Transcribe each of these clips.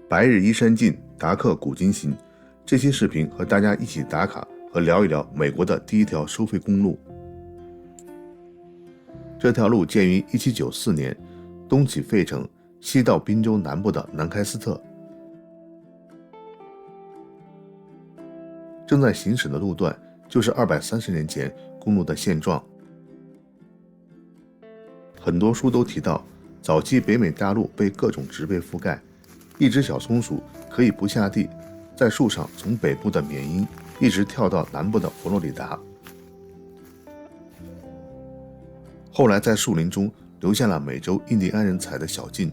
白日依山尽，达克古今行。这期视频和大家一起打卡和聊一聊美国的第一条收费公路。这条路建于1794年，东起费城，西到宾州南部的南开斯特。正在行驶的路段就是230年前公路的现状。很多书都提到，早期北美大陆被各种植被覆盖，一只小松鼠可以不下地，在树上从北部的缅因一直跳到南部的佛罗里达。后来在树林中留下了美洲印第安人踩的小径。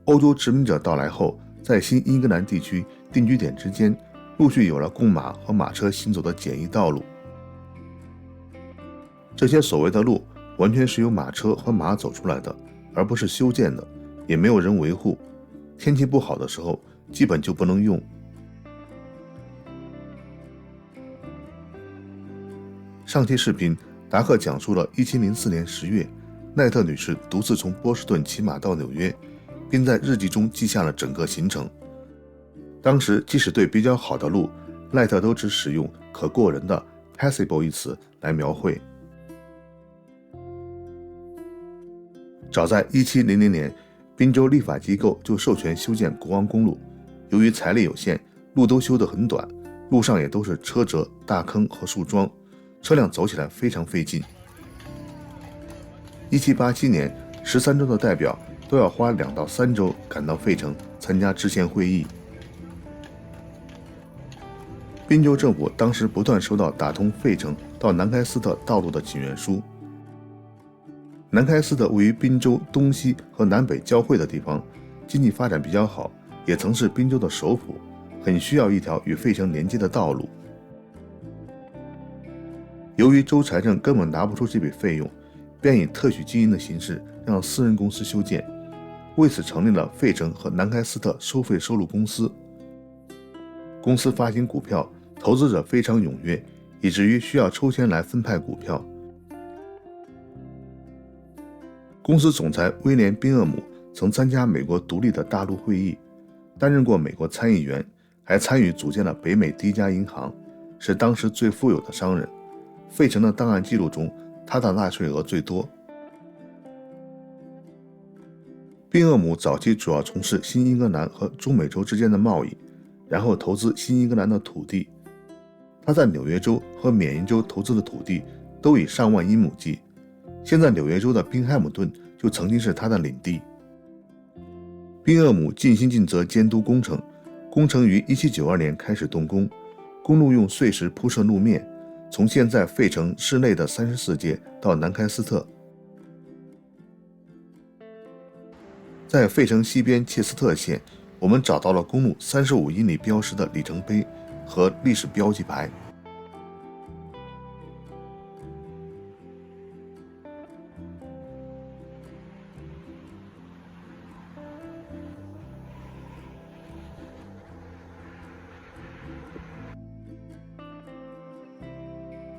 欧洲殖民者到来后，在新英格兰地区定居点之间，陆续有了供马和马车行走的简易道路。这些所谓的路完全是由马车和马走出来的，而不是修建的，也没有人维护。天气不好的时候，基本就不能用。上期视频，达克讲述了1704年10月，奈特女士独自从波士顿骑马到纽约，并在日记中记下了整个行程。当时即使对比较好的路，奈特都只使用可过人的 passable 一词来描绘。早在1700年，宾州立法机构就授权修建国王公路，由于财力有限，路都修得很短，路上也都是车辙、大坑和树桩，车辆走起来非常费劲。1787年，13州的代表都要花2到3周赶到费城参加制宪会议。宾州政府当时不断收到打通费城到南开斯特道路的请愿书。南开斯特位于宾州东西和南北交汇的地方，经济发展比较好，也曾是宾州的首府，很需要一条与费城连接的道路。由于州财政根本拿不出这笔费用，便以特许经营的形式让私人公司修建，为此成立了费城和南开斯特收费收入公司。公司发行股票，投资者非常踊跃，以至于需要抽签来分派股票。公司总裁威廉·宾厄姆曾参加美国独立的大陆会议，担任过美国参议员，还参与组建了北美第一家银行，是当时最富有的商人。费城的档案记录中，他的纳税额最多。宾厄姆早期主要从事新英格兰和中美洲之间的贸易，然后投资新英格兰的土地。他在纽约州和缅因州投资的土地都以上万英亩计，现在纽约州的宾海姆顿就曾经是他的领地。宾厄姆尽心尽责监督工程，工程于1792年开始动工，公路用碎石铺设路面，从现在费城市内的34街到南开斯特。在费城西边切斯特县，我们找到了公路35英里标识的里程碑和历史标记牌。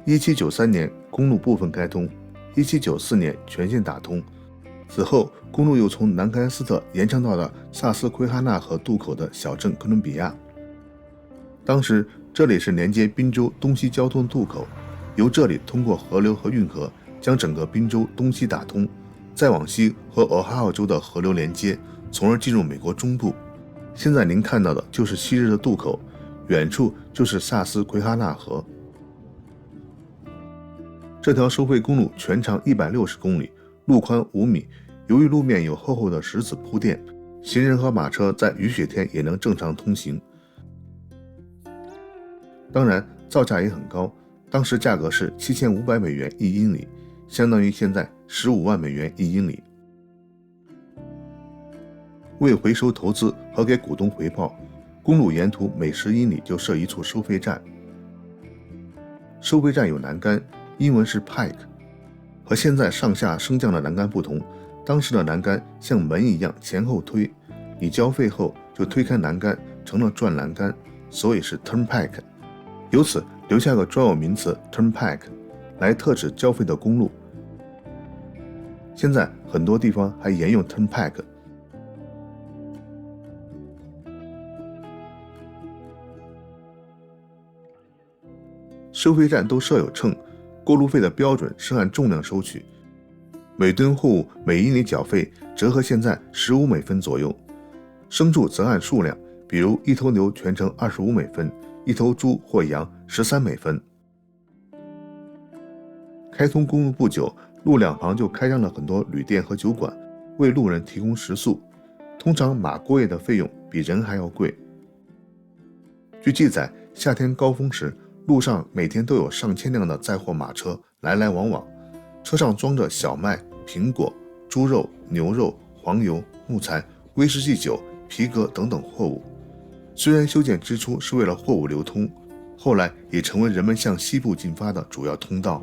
1793年，公路部分开通，1794年全线打通。此后，公路又从南开斯特延长到了萨斯奎哈纳河渡口的小镇哥伦比亚。当时，这里是连接宾州东西交通的渡口，由这里通过河流和运河，将整个宾州东西打通，再往西和俄亥俄州的河流连接，从而进入美国中部。现在您看到的就是昔日的渡口，远处就是萨斯奎哈纳河。这条收费公路全长160公里，路宽5米，由于路面有厚厚的石子铺垫，行人和马车在雨雪天也能正常通行。当然，造价也很高，当时价格是7500美元1英里，相当于现在15万美元1英里。为回收投资和给股东回报，公路沿途每10英里就设一处收费站。收费站有栏杆，英文是 pike， 和现在上下升降的栏杆不同，当时的栏杆像门一样前后推，你交费后就推开栏杆，成了转栏杆，所以是 turnpike。 由此留下个专有名词 turnpike， 来特指交费的公路。现在很多地方还沿用 turnpike。收费站都设有秤，过路费的标准是按重量收取，每吨货物每英里缴费折合现在15美分左右。牲畜则按数量，比如一头牛全程25美分，一头猪或羊13美分。开通公路不久，路两旁就开张了很多旅店和酒馆，为路人提供食宿。通常马过夜的费用比人还要贵。据记载，夏天高峰时，路上每天都有上千辆的载货马车来来往往，车上装着小麦、苹果、猪肉、牛肉、黄油、木材、威士忌酒、皮革等等货物。虽然修建之初是为了货物流通，后来也成为人们向西部进发的主要通道。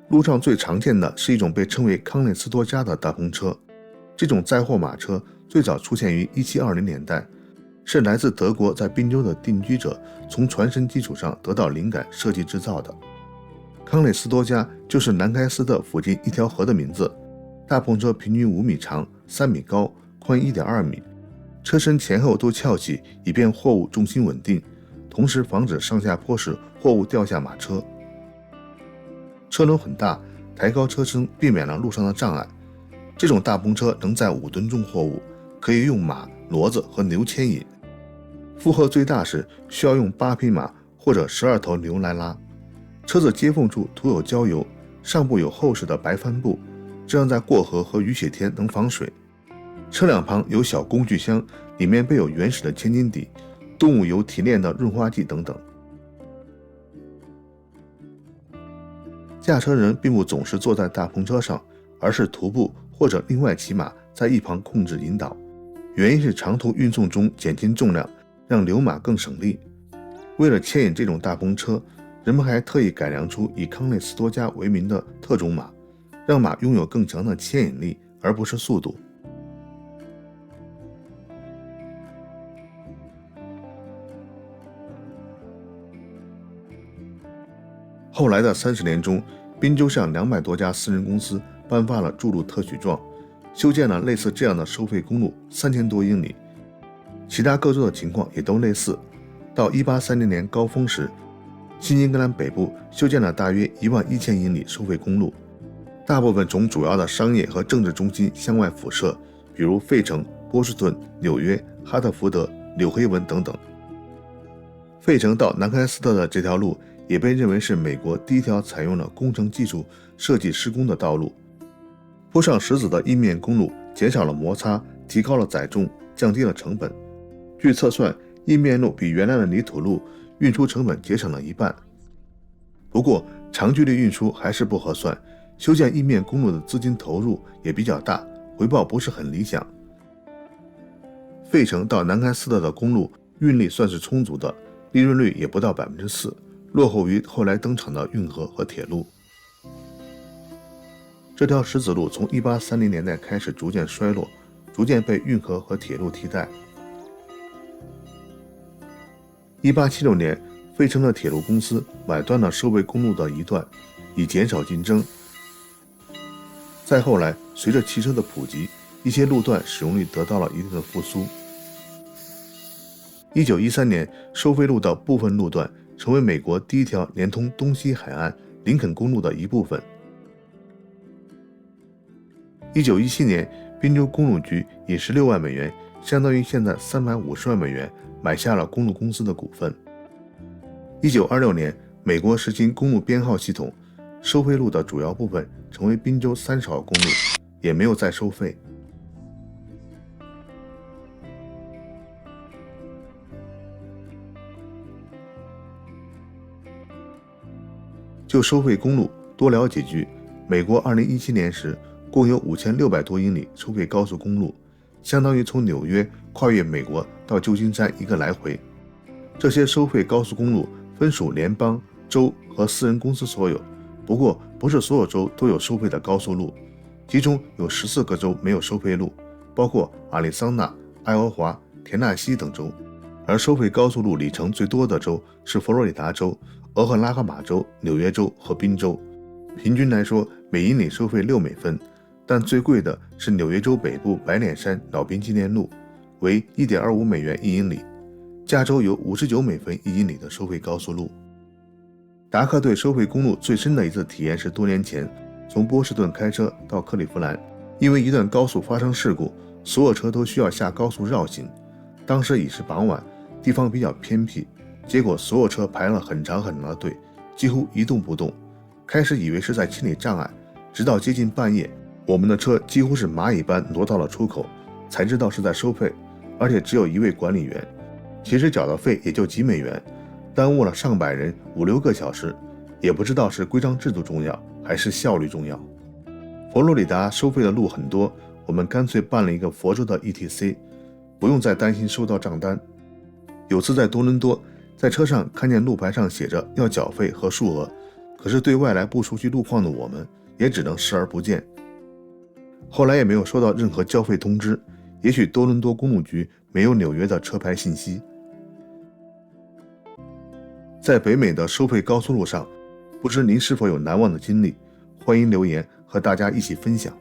路上最常见的是一种被称为康内斯多加的大篷车，这种载货马车最早出现于1720年代，是来自德国在宾州的定居者从船身基础上得到灵感设计制造的。康内斯多加就是南开斯特附近一条河的名字。大篷车平均5米长，3米高，宽1.2米，车身前后都翘起，以便货物重心稳定，同时防止上下坡时货物掉下马车。车轮很大，抬高车身避免了路上的障碍。这种大篷车能载5吨重货物，可以用马、骡子和牛牵引。负荷最大时需要用8匹马或者12头牛来拉。车子接缝处涂有焦油，上部有厚实的白帆布，这样在过河和雨雪天能防水。车两旁有小工具箱，里面备有原始的千斤底、动物油提炼的润滑剂等等。驾车人并不总是坐在大篷车上，而是徒步或者另外骑马在一旁控制引导，原因是长途运送中减轻重量，让流马更省力。为了牵引这种大篷车，人们还特意改良出以康内斯多加为名的特种马，让马拥有更强的牵引力，而不是速度。后来的30年中，宾州向200多家私人公司颁发了筑路特许状，修建了类似这样的收费公路3000多英里。其他各州的情况也都类似。到1830年高峰时，新英格兰北部修建了大约11000英里收费公路，大部分从主要的商业和政治中心向外辐射，比如费城、波士顿、纽约、哈特福德、纽黑文等等。费城到南开斯特的这条路也被认为是美国第一条采用了工程技术设计施工的道路。铺上石子的硬面公路减少了摩擦，提高了载重，降低了成本。据测算，硬面路比原来的泥土路运输成本节省了1半。不过长距离运输还是不合算，修建硬面公路的资金投入也比较大，回报不是很理想。费城到南开斯特的公路运力算是充足的，利润率也不到 4%， 落后于后来登场的运河和铁路。这条石子路从1830年代开始逐渐衰落，逐渐被运河和铁路替代。1876年，费城的铁路公司买断了收费公路的一段，以减少竞争。再后来，随着汽车的普及，一些路段使用率得到了一定的复苏。1913年，收费路的部分路段成为美国第一条连通东西海岸林肯公路的一部分。1917年，宾州公路局以16万美元，相当于现在350万美元，买下了公路公司的股份。1926年，美国实行公路编号系统，收费路的主要部分成为宾州30号公路，也没有再收费。就收费公路多聊几句。美国2017年时共有5600多英里收费高速公路，相当于从纽约跨越美国到旧金山一个来回。这些收费高速公路分属联邦、州和私人公司所有，不过不是所有州都有收费的高速路，其中有14个州没有收费路，包括亚利桑那、爱荷华、田纳西等州。而收费高速路里程最多的州是佛罗里达州、俄克拉荷马州、纽约州和宾州。平均来说，每英里收费6美分，但最贵的是纽约州北部白脸山老兵纪念路，为 1.25 美元一英里。加州有59美分一英里的收费高速路。达克对收费公路最深的一次体验是多年前从波士顿开车到克利夫兰，因为一段高速发生事故，所有车都需要下高速绕行。当时已是傍晚，地方比较偏僻，结果所有车排了很长很长的队，几乎一动不动。开始以为是在清理障碍，直到接近半夜，我们的车几乎是蚂蚁般挪到了出口，才知道是在收费，而且只有一位管理员。其实缴的费也就几美元，耽误了上百人5-6个小时，也不知道是规章制度重要还是效率重要。佛罗里达收费的路很多，我们干脆办了一个佛州的 ETC， 不用再担心收到账单。有次在多伦多，在车上看见路牌上写着要缴费和数额，可是对外来不熟悉路况的我们也只能视而不见。后来也没有收到任何交费通知，也许多伦多公路局没有纽约的车牌信息。在北美的收费高速路上，不知您是否有难忘的经历？欢迎留言和大家一起分享。